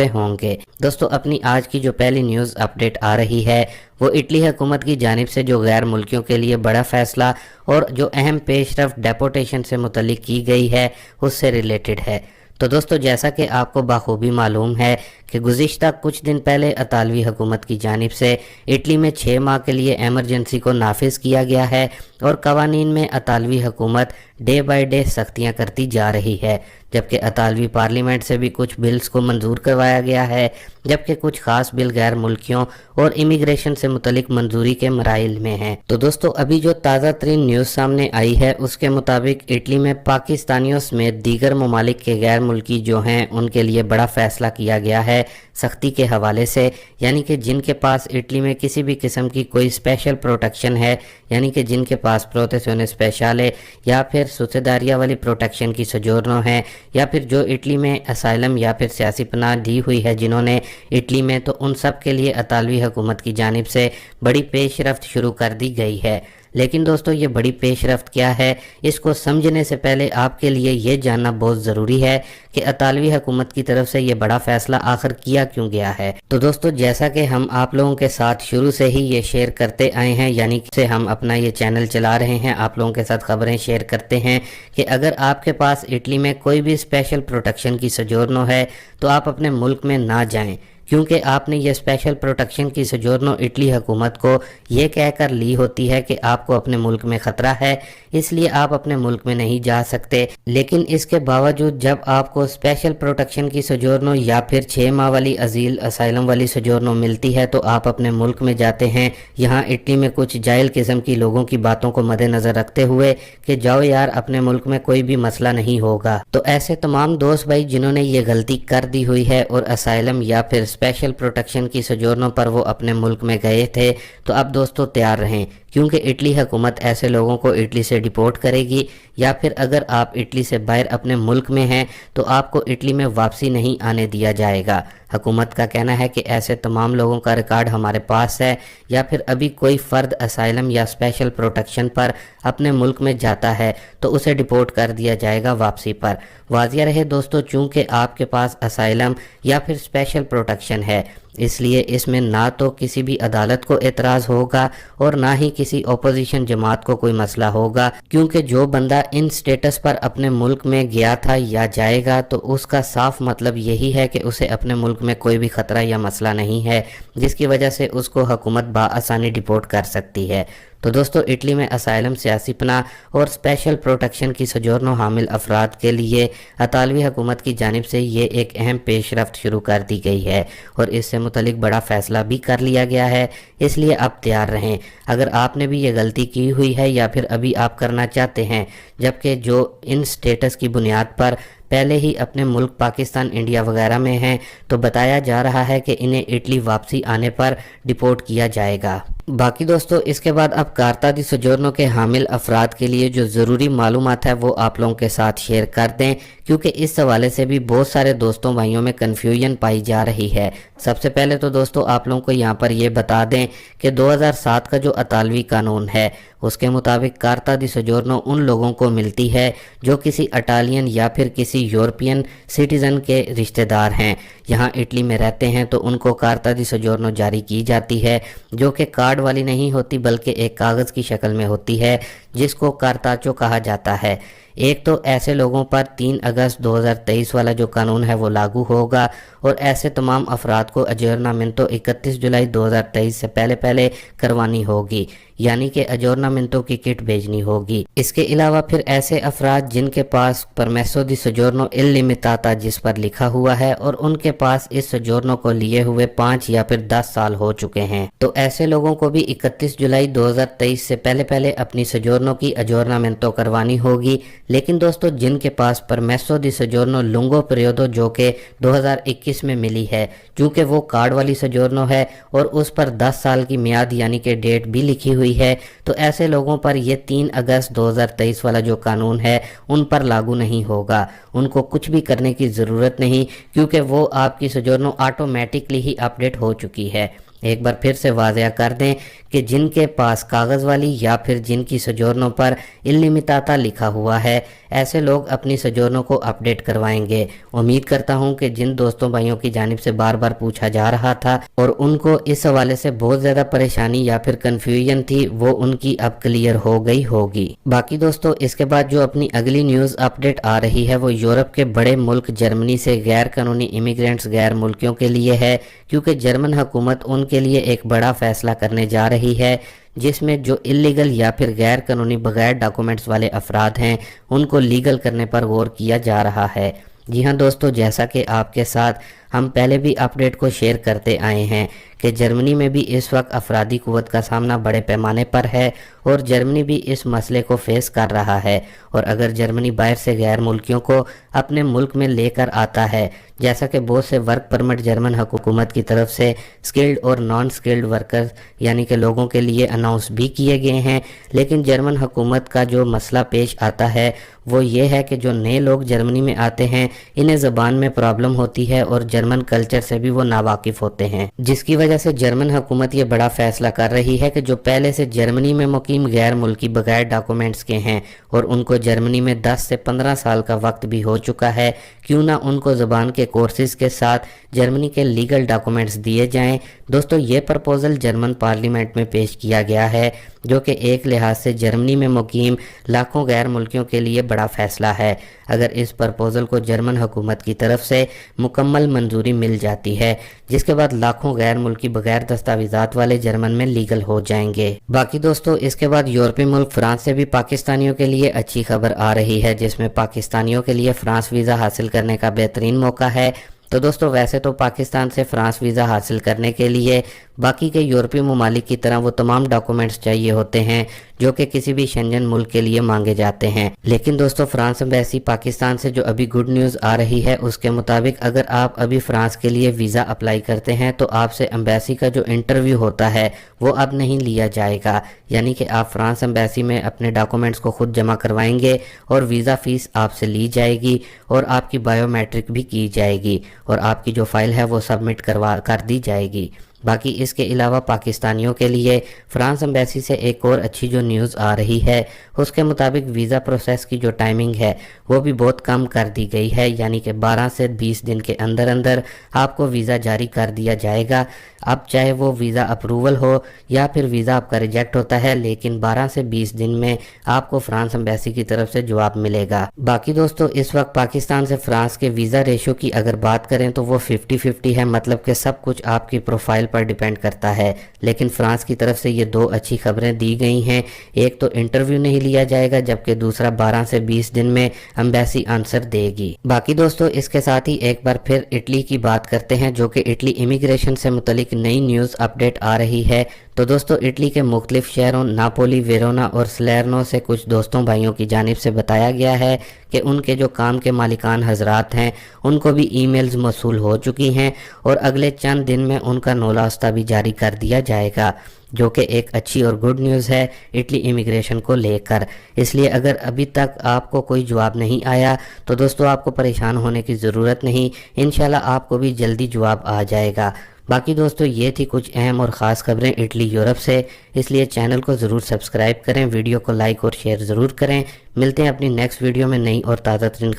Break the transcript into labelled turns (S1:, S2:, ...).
S1: ہوں گے۔ دوستو اپنی آج کی جو پہلی نیوز اپڈیٹ آ رہی ہے وہ اٹلی حکومت کی جانب سے جو غیر ملکیوں کے لیے بڑا فیصلہ اور جو اہم پیش رفت ڈیپورٹیشن سے متعلق کی گئی ہے اس سے ریلیٹڈ ہے۔ تو دوستو جیسا کہ آپ کو بخوبی معلوم ہے کہ گزشتہ کچھ دن پہلے اطالوی حکومت کی جانب سے اٹلی میں 6 ماہ کے لیے ایمرجنسی کو نافذ کیا گیا ہے اور قوانین میں اطالوی حکومت ڈے بائی ڈے سختیاں کرتی جا رہی ہے، جبکہ اطالوی پارلیمنٹ سے بھی کچھ بلز کو منظور کروایا گیا ہے، جبکہ کچھ خاص بل غیر ملکیوں اور امیگریشن سے متعلق منظوری کے مراحل میں ہیں۔ تو دوستو ابھی جو تازہ ترین نیوز سامنے آئی ہے اس کے مطابق اٹلی میں پاکستانیوں سمیت دیگر ممالک کے غیر ملکی جو ہیں ان کے لیے بڑا فیصلہ کیا گیا ہے سختی کے حوالے سے، یعنی کہ جن کے پاس اٹلی میں کسی بھی قسم کی کوئی اسپیشل پروٹیکشن ہے، یعنی کہ جن کے پاس پروتیزیone اسپیشالے یا پھر سوسیداریا والی پروٹیکشن کی سجورنو ہے، یا پھر جو اٹلی میں اسائلم یا پھر سیاسی پناہ دی ہوئی ہے جنہوں نے اٹلی میں، تو ان سب کے لیے اطالوی حکومت کی جانب سے بڑی پیش رفت شروع کر دی گئی ہے۔ لیکن دوستو یہ بڑی پیش رفت کیا ہے، اس کو سمجھنے سے پہلے آپ کے لیے یہ جاننا بہت ضروری ہے کہ اطالوی حکومت کی طرف سے یہ بڑا فیصلہ آخر کیا کیوں گیا ہے۔ تو دوستو جیسا کہ ہم آپ لوگوں کے ساتھ شروع سے ہی یہ شیئر کرتے آئے ہیں، یعنی کہ ہم اپنا یہ چینل چلا رہے ہیں، آپ لوگوں کے ساتھ خبریں شیئر کرتے ہیں کہ اگر آپ کے پاس اٹلی میں کوئی بھی اسپیشل پروٹیکشن کی سجورنو ہے تو آپ اپنے ملک میں نہ جائیں، کیونکہ آپ نے یہ اسپیشل پروٹیکشن کی سجورنو اٹلی حکومت کو یہ کہہ کر لی ہوتی ہے کہ آپ کو اپنے ملک میں خطرہ ہے، اس لیے آپ اپنے ملک میں نہیں جا سکتے۔ لیکن اس کے باوجود جب آپ کو اسپیشل پروٹیکشن کی سجورنو یا پھر 6 ماہ والی ازیل اسائلم والی سجورنو ملتی ہے تو آپ اپنے ملک میں جاتے ہیں، یہاں اٹلی میں کچھ جاہل قسم کی لوگوں کی باتوں کو مد نظر رکھتے ہوئے کہ جاؤ یار اپنے ملک میں کوئی بھی مسئلہ نہیں ہوگا۔ تو ایسے تمام دوست بھائی جنہوں نے یہ غلطی کر دی ہوئی ہے اور اسائلم یا پھر اسپیشل پروٹیکشن کی سجورنوں پر وہ اپنے ملک میں گئے تھے، تو اب دوستو تیار رہیں، کیونکہ اٹلی حکومت ایسے لوگوں کو اٹلی سے ڈیپورٹ کرے گی، یا پھر اگر آپ اٹلی سے باہر اپنے ملک میں ہیں تو آپ کو اٹلی میں واپسی نہیں آنے دیا جائے گا۔ حکومت کا کہنا ہے کہ ایسے تمام لوگوں کا ریکارڈ ہمارے پاس ہے، یا پھر ابھی کوئی فرد اسائلم یا اسپیشل پروٹیکشن پر اپنے ملک میں جاتا ہے تو اسے ڈیپورٹ کر دیا جائے گا واپسی پر۔ واضح رہے دوستو، چونکہ آپ کے پاس اسائلم یا پھر اسپیشل پروٹیکشن ہے، اس لیے اس میں نہ تو کسی بھی عدالت کو اعتراض ہوگا اور نہ ہی کسی اپوزیشن جماعت کو کوئی مسئلہ ہوگا، کیونکہ جو بندہ ان سٹیٹس پر اپنے ملک میں گیا تھا یا جائے گا تو اس کا صاف مطلب یہی ہے کہ اسے اپنے ملک میں کوئی بھی خطرہ یا مسئلہ نہیں ہے، جس کی وجہ سے اس کو حکومت بآسانی ڈیپورٹ کر سکتی ہے۔ تو دوستو اٹلی میں اسائلم، سیاسی پناہ اور اسپیشل پروٹیکشن کی سجورنو حامل افراد کے لیے اطالوی حکومت کی جانب سے یہ ایک اہم پیش رفت شروع کر دی گئی ہے اور اس سے متعلق بڑا فیصلہ بھی کر لیا گیا ہے، اس لیے اب تیار رہیں۔ اگر آپ نے بھی یہ غلطی کی ہوئی ہے یا پھر ابھی آپ کرنا چاہتے ہیں، جبکہ جو ان سٹیٹس کی بنیاد پر پہلے ہی اپنے ملک پاکستان، انڈیا وغیرہ میں ہیں، تو بتایا جا رہا ہے کہ انہیں اٹلی واپسی آنے پر ڈیپورٹ کیا جائے گا۔ باقی دوستو اس کے بعد اب کارتا دی سجورنو کے حامل افراد کے لیے جو ضروری معلومات ہے وہ آپ لوگوں کے ساتھ شیئر کر دیں، کیونکہ اس حوالے سے بھی بہت سارے دوستوں بھائیوں میں کنفیوژن پائی جا رہی ہے۔ سب سے پہلے تو دوستو آپ لوگوں کو یہاں پر یہ بتا دیں کہ 2007 کا جو اطالوی قانون ہے اس کے مطابق کارتا دی سجورنو ان لوگوں کو ملتی ہے جو کسی اٹالین یا پھر کسی یورپین سٹیزن کے رشتہ دار ہیں، یہاں اٹلی میں رہتے ہیں، تو ان کو کارتا دی سجورنو جاری کی جاتی ہے، جو کہ کارڈ والی نہیں ہوتی بلکہ ایک کاغذ کی شکل میں ہوتی ہے جس کو کارتاچو کہا جاتا ہے۔ ایک تو ایسے لوگوں پر 3 اگست 2023 والا جو قانون ہے وہ لاگو ہوگا، اور ایسے تمام افراد کو اجورنامنتو 31 جولائی 2023 سے پہلے کروانی ہوگی، یعنی کہ اجورنامنتو کی کٹ بھیجنی ہوگی۔ اس کے علاوہ پھر ایسے افراد جن کے پاس پرمیسو دی سجورنو اللیمیٹاتا جس پر لکھا ہوا ہے اور ان کے پاس اس سجورنو کو لیے ہوئے 5 یا پھر 10 سال ہو چکے ہیں، تو ایسے لوگوں کو بھی 31 جولائی 2023 سے پہلے اپنی سجورنو کی اجورنامنتو کروانی ہوگی۔ لیکن دوستو جن کے پاس پرمیسو دی سجورنو لنگو پریودو جو کہ 2021 میں ملی ہے، چونکہ وہ کارڈ والی سجورنو ہے اور اس پر 10 سال کی میعاد یعنی کہ ڈیٹ بھی لکھی ہوئی ہے، تو ایسے لوگوں پر یہ 3 اگست 2023 والا جو قانون ہے ان پر لاگو نہیں ہوگا، ان کو کچھ بھی کرنے کی ضرورت نہیں، کیونکہ وہ آپ کی سجورنو آٹومیٹکلی ہی اپڈیٹ ہو چکی ہے۔ ایک بار پھر سے واضح کر دیں کہ جن کے پاس کاغذ والی یا پھر جن کی سجورنوں پر اللیمیٹاتا لکھا ہوا ہے، ایسے لوگ اپنی سجورنوں کو اپڈیٹ کروائیں گے۔ امید کرتا ہوں کہ جن دوستوں بھائیوں کی جانب سے بار بار پوچھا جا رہا تھا اور ان کو اس حوالے سے بہت زیادہ پریشانی یا پھر کنفیوژن تھی، وہ ان کی اب کلیئر ہو گئی ہوگی۔ باقی دوستو اس کے بعد جو اپنی اگلی نیوز اپڈیٹ آ رہی ہے وہ یورپ کے بڑے ملک جرمنی سے غیر قانونی امیگرینٹس غیر ملکیوں کے لیے ہے، کیونکہ جرمن حکومت ان کے لیے ایک بڑا فیصلہ کرنے جا رہی ہے، جس میں جو اللیگل یا پھر غیر قانونی بغیر ڈاکومنٹس والے افراد ہیں ان کو لیگل کرنے پر غور کیا جا رہا ہے۔ جی ہاں دوستو، جیسا کہ آپ کے ساتھ ہم پہلے بھی اپڈیٹ کو شیئر کرتے آئے ہیں کہ جرمنی میں بھی اس وقت افرادی قوت کا سامنا بڑے پیمانے پر ہے اور جرمنی بھی اس مسئلے کو فیس کر رہا ہے، اور اگر جرمنی باہر سے غیر ملکیوں کو اپنے ملک میں لے کر آتا ہے، جیسا کہ بہت سے ورک پرمٹ جرمن حکومت کی طرف سے سکلڈ اور نان سکلڈ ورکرز یعنی کہ لوگوں کے لیے اناؤنس بھی کیے گئے ہیں، لیکن جرمن حکومت کا جو مسئلہ پیش آتا ہے وہ یہ ہے کہ جو نئے لوگ جرمنی میں آتے ہیں انہیں زبان میں پرابلم ہوتی ہے اور جرمن کلچر سے بھی وہ ناواقف ہوتے ہیں، جس کی وجہ سے جرمن حکومت یہ بڑا فیصلہ کر رہی ہے کہ جو پہلے سے جرمنی میں مقیم غیر ملکی بغیر ڈاکومنٹس کے ہیں اور ان کو جرمنی میں 10 سے 15 سال کا وقت بھی ہو چکا ہے، کیوں نہ ان کو زبان کے کورسز کے ساتھ جرمنی کے لیگل ڈاکومنٹس دیے جائیں۔ دوستو یہ پرپوزل جرمن پارلیمنٹ میں پیش کیا گیا ہے، جو کہ ایک لحاظ سے جرمنی میں مقیم لاکھوں غیر ملکیوں کے لیے بڑا فیصلہ ہے۔ اگر اس پرپوزل کو جرمن حکومت کی طرف سے مکمل منظوری مل جاتی ہے، جس کے بعد لاکھوں غیر ملکی بغیر دستاویزات والے جرمن میں لیگل ہو جائیں گے۔ باقی دوستو اس کے بعد یورپی ملک فرانس سے بھی پاکستانیوں کے لیے اچھی خبر آ رہی ہے، جس میں پاکستانیوں کے لیے فرانس ویزا حاصل کرنے کا بہترین موقع ہے۔ تو دوستو ویسے تو پاکستان سے فرانس ویزا حاصل کرنے کے لیے باقی کے یورپی ممالک کی طرح وہ تمام ڈاکومنٹس چاہیے ہوتے ہیں جو کہ کسی بھی شنجن ملک کے لیے مانگے جاتے ہیں، لیکن دوستو فرانس ایمبیسی پاکستان سے جو ابھی گڈ نیوز آ رہی ہے اس کے مطابق اگر آپ ابھی فرانس کے لیے ویزا اپلائی کرتے ہیں تو آپ سے ایمبیسی کا جو انٹرویو ہوتا ہے وہ اب نہیں لیا جائے گا، یعنی کہ آپ فرانس ایمبیسی میں اپنے ڈاکومنٹس کو خود جمع کروائیں گے اور ویزا فیس آپ سے لی جائے گی اور آپ کی بایو میٹرک بھی کی جائے گی اور آپ کی جو فائل ہے وہ سبمٹ کر دی جائے گی۔ باقی اس کے علاوہ پاکستانیوں کے لیے فرانس ایمبیسی سے ایک اور اچھی جو نیوز آ رہی ہے اس کے مطابق ویزا پروسیس کی جو ٹائمنگ ہے وہ بھی بہت کم کر دی گئی ہے، یعنی کہ 12 سے 20 دن کے اندر اندر آپ کو ویزا جاری کر دیا جائے گا۔ اب چاہے وہ ویزا اپروول ہو یا پھر ویزا آپ کا ریجیکٹ ہوتا ہے، لیکن 12 سے 20 دن میں آپ کو فرانس ایمبیسی کی طرف سے جواب ملے گا۔ باقی دوستو اس وقت پاکستان سے فرانس کے ویزا ریشو کی اگر بات کریں تو وہ 50-50 ہے، مطلب کہ سب کچھ آپ کی پروفائل پر ڈیپینڈ کرتا ہے، لیکن فرانس کی طرف سے یہ دو اچھی خبریں دی گئی ہیں، ایک تو انٹرویو نہیں لیا جائے گا جبکہ دوسرا 12 سے 20 دن میں ایمبیسی آنسر دے گی۔ باقی دوستو اس کے ساتھ ہی ایک بار پھر اٹلی کی بات کرتے ہیں، جو کہ اٹلی امیگریشن سے متعلق نئی نیوز اپڈیٹ آ رہی ہے۔ تو دوستو اٹلی کے مختلف شہروں ناپولی، ویرونا اور سلیرنو سے کچھ دوستوں بھائیوں کی جانب سے بتایا گیا ہے کہ ان کے جو کام کے مالکان حضرات ہیں ان کو بھی ای میلز موصول ہو چکی ہیں اور اگلے چند دن میں ان کا نولہ بھی جاری کر دیا جائے گا، جو کہ ایک اچھی اور گڈ نیوز ہے اٹلی امیگریشن کو لے کر۔ اس لیے اگر ابھی تک آپ کو کوئی جواب نہیں آیا تو دوستو آپ کو پریشان ہونے کی ضرورت نہیں، انشاءاللہ آپ کو بھی جلدی جواب آ جائے گا۔ باقی دوستو یہ تھی کچھ اہم اور خاص خبریں اٹلی یورپ سے، اس لیے چینل کو ضرور سبسکرائب کریں، ویڈیو کو لائک اور شیئر ضرور کریں۔ ملتے ہیں اپنی نیکسٹ ویڈیو میں نئی اور تازہ ترین